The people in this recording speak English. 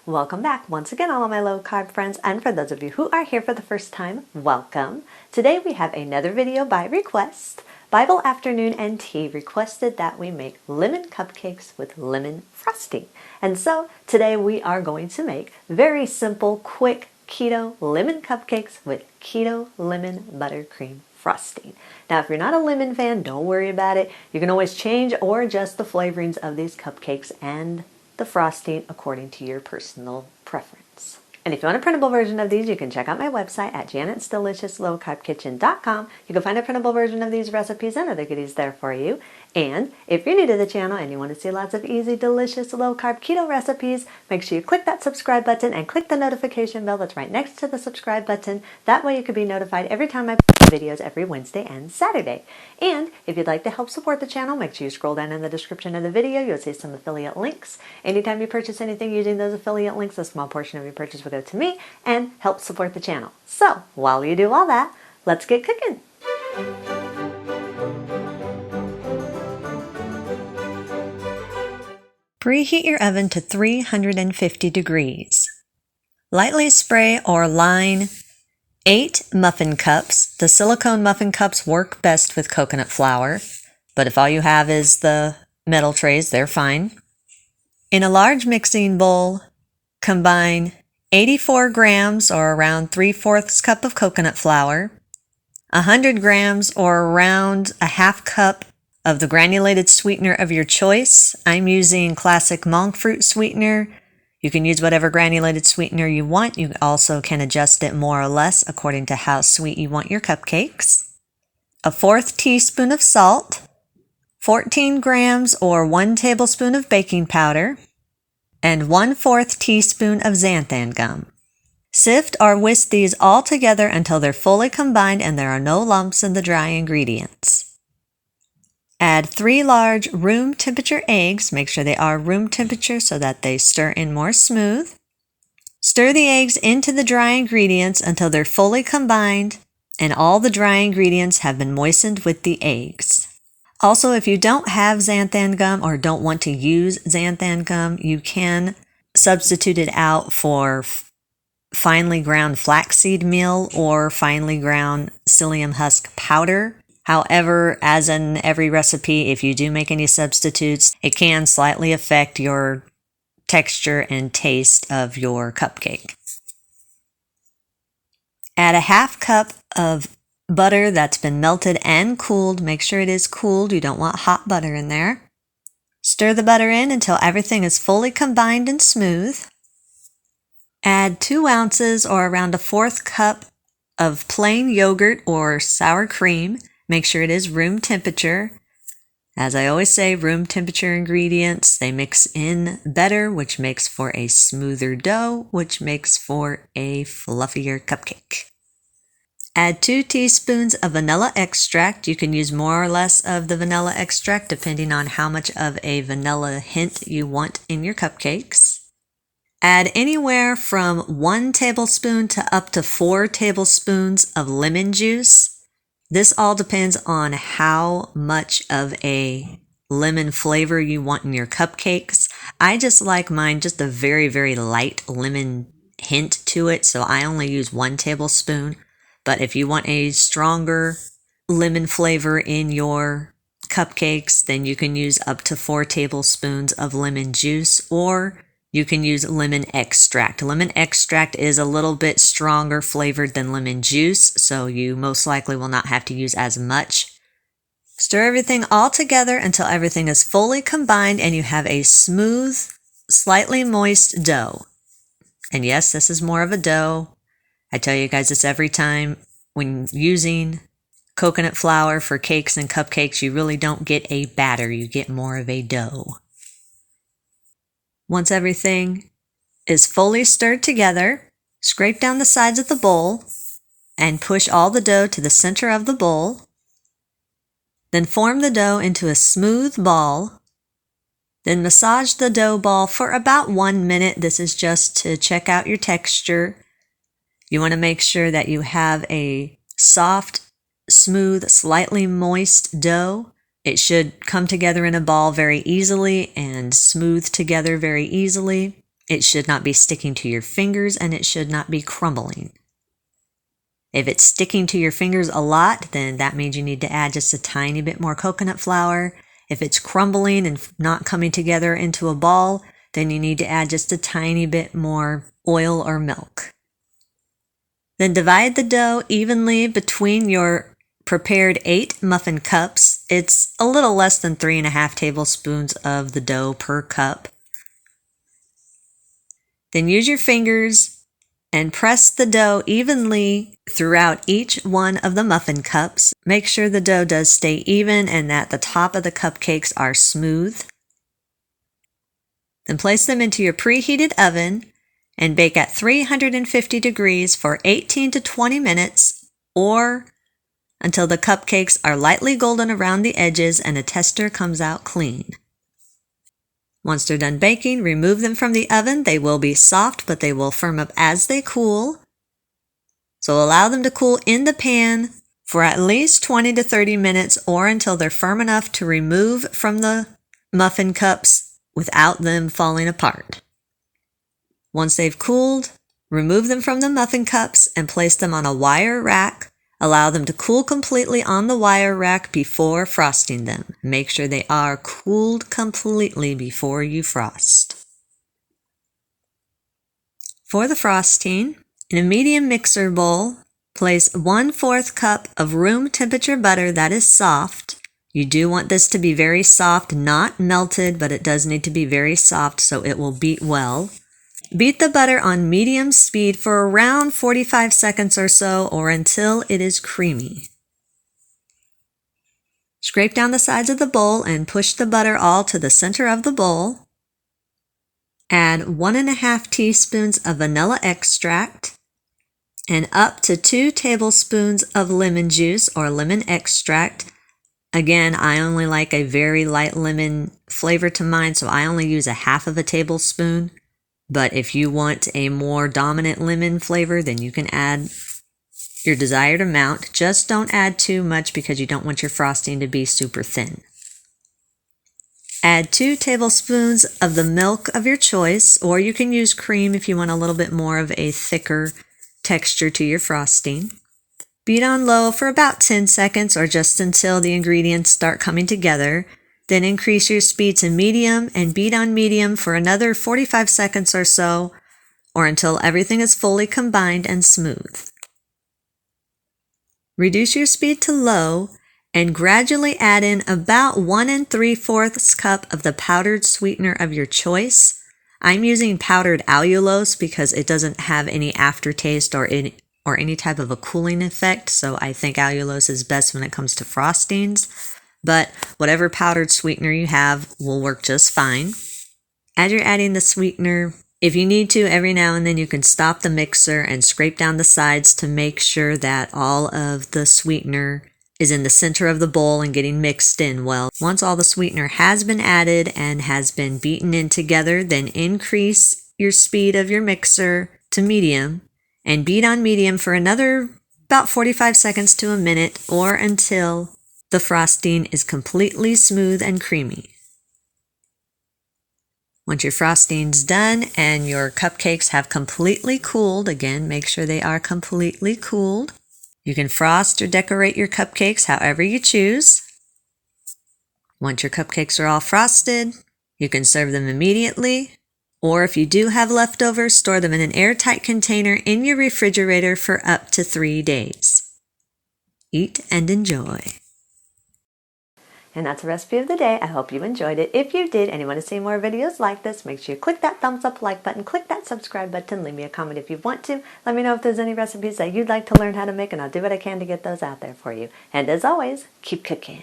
Welcome back once again, all of my low carb friends, and for those of you who are here for the first time, welcome. Today we have another video by request. Bible Afternoon and Tea requested that we make lemon cupcakes with lemon frosting. And so today we are going to make very simple, quick keto lemon cupcakes with keto lemon buttercream frosting. Now, if you're not a lemon fan, don't worry about it. You can always change or adjust the flavorings of these cupcakes and the frosting according to your personal preference. And if you want a printable version of these, you can check out my website at janetsdeliciousLowCarbKitchen.com. You can find a printable version of these recipes and other goodies there for you. And if you're new to the channel and you want to see lots of easy, delicious, low-carb keto recipes, make sure you click that subscribe button and click the notification bell that's right next to the subscribe button. That way you can be notified every time I post videos every Wednesday and Saturday. And if you'd like to help support the channel, make sure you scroll down in the description of the video. You'll see some affiliate links. Anytime you purchase anything using those affiliate links, a small portion of your purchase will go to me and help support the channel. So while you do all that, let's get cooking. Preheat your oven to 350 degrees. Lightly spray or line 8 muffin cups. The silicone muffin cups work best with coconut flour, but if all you have is the metal trays, they're fine. In a large mixing bowl, combine 84 grams or around 3/4 cup of coconut flour, 100 grams or around a half cup of the granulated sweetener of your choice. I'm using classic monk fruit sweetener. You can use whatever granulated sweetener you want. You also can adjust it more or less according to how sweet you want your cupcakes. A 1/4 teaspoon of salt, 14 grams or 1 tablespoon of baking powder, and 1/4 teaspoon of xanthan gum. Sift or whisk these all together until they're fully combined and there are no lumps in the dry ingredients. Add 3 large room temperature eggs. Make sure they are room temperature so that they stir in more smooth. Stir the eggs into the dry ingredients until they're fully combined and all the dry ingredients have been moistened with the eggs. Also, if you don't have xanthan gum or don't want to use xanthan gum, you can substitute it out for finely ground flaxseed meal or finely ground psyllium husk powder. However, as in every recipe, if you do make any substitutes, it can slightly affect your texture and taste of your cupcake. Add a half cup of butter that's been melted and cooled. Make sure it is cooled. You don't want hot butter in there. Stir the butter in until everything is fully combined and smooth. Add 2 ounces or around a 1/4 cup of plain yogurt or sour cream. Make sure it is room temperature. As I always say, room temperature ingredients, they mix in better, which makes for a smoother dough, which makes for a fluffier cupcake. Add 2 teaspoons of vanilla extract. You can use more or less of the vanilla extract depending on how much of a vanilla hint you want in your cupcakes. Add anywhere from 1 tablespoon to up to 4 tablespoons of lemon juice. This all depends on how much of a lemon flavor you want in your cupcakes. I just like mine just a very, very light lemon hint to it, so I only use 1 tablespoon. But if you want a stronger lemon flavor in your cupcakes, then you can use up to 4 tablespoons of lemon juice, or you can use lemon extract. Lemon extract is a little bit stronger flavored than lemon juice, so you most likely will not have to use as much. Stir everything all together until everything is fully combined and you have a smooth, slightly moist dough. And yes, this is more of a dough. I tell you guys this every time. When using coconut flour for cakes and cupcakes, you really don't get a batter. You get more of a dough. Once everything is fully stirred together, scrape down the sides of the bowl and push all the dough to the center of the bowl. Then form the dough into a smooth ball. Then massage the dough ball for about 1 minute. This is just to check out your texture. You want to make sure that you have a soft, smooth, slightly moist dough. It should come together in a ball very easily and smooth together very easily. It should not be sticking to your fingers, and it should not be crumbling. If it's sticking to your fingers a lot, then that means you need to add just a tiny bit more coconut flour. If it's crumbling and not coming together into a ball, then you need to add just a tiny bit more oil or milk. Then divide the dough evenly between your prepared 8 muffin cups. It's a little less than 3.5 tablespoons of the dough per cup. Then use your fingers and press the dough evenly throughout each one of the muffin cups. Make sure the dough does stay even and that the top of the cupcakes are smooth. Then place them into your preheated oven and bake at 350 degrees for 18 to 20 minutes or until the cupcakes are lightly golden around the edges and the texture comes out clean. Once they're done baking, remove them from the oven. They will be soft, but they will firm up as they cool. So allow them to cool in the pan for at least 20 to 30 minutes or until they're firm enough to remove from the muffin cups without them falling apart. Once they've cooled, remove them from the muffin cups and place them on a wire rack. Allow them to cool completely on the wire rack before frosting them. Make sure they are cooled completely before you frost. For the frosting, in a medium mixer bowl, place 1/4 cup of room temperature butter that is soft. You do want this to be very soft, not melted, but it does need to be very soft so it will beat well. Beat the butter on medium speed for around 45 seconds or so or until it is creamy. Scrape down the sides of the bowl and push the butter all to the center of the bowl. Add 1.5 teaspoons of vanilla extract and up to 2 tablespoons of lemon juice or lemon extract. Again, I only like a very light lemon flavor to mine, so I only use 1/2 tablespoon. But if you want a more dominant lemon flavor, then you can add your desired amount. Just don't add too much because you don't want your frosting to be super thin. Add 2 tablespoons of the milk of your choice, or you can use cream if you want a little bit more of a thicker texture to your frosting. Beat on low for about 10 seconds or just until the ingredients start coming together. Then increase your speed to medium and beat on medium for another 45 seconds or so, or until everything is fully combined and smooth. Reduce your speed to low and gradually add in about 1 3/4 cup of the powdered sweetener of your choice. I'm using powdered allulose because it doesn't have any aftertaste or any type of a cooling effect, so I think allulose is best when it comes to frostings. But whatever powdered sweetener you have will work just fine. As you're adding the sweetener, if you need to, every now and then you can stop the mixer and scrape down the sides to make sure that all of the sweetener is in the center of the bowl and getting mixed in well. Once all the sweetener has been added and has been beaten in together, then increase your speed of your mixer to medium and beat on medium for another about 45 seconds to a minute or until the frosting is completely smooth and creamy. Once your frosting's done and your cupcakes have completely cooled, again, make sure they are completely cooled. You can frost or decorate your cupcakes however you choose. Once your cupcakes are all frosted, you can serve them immediately, or if you do have leftovers, store them in an airtight container in your refrigerator for up to 3 days. Eat and enjoy. And that's the recipe of the day. I hope you enjoyed it. If you did and you want to see more videos like this, make sure you click that thumbs up like button, click that subscribe button, leave me a comment if you want to. Let me know if there's any recipes that you'd like to learn how to make, and I'll do what I can to get those out there for you. And as always, keep cooking.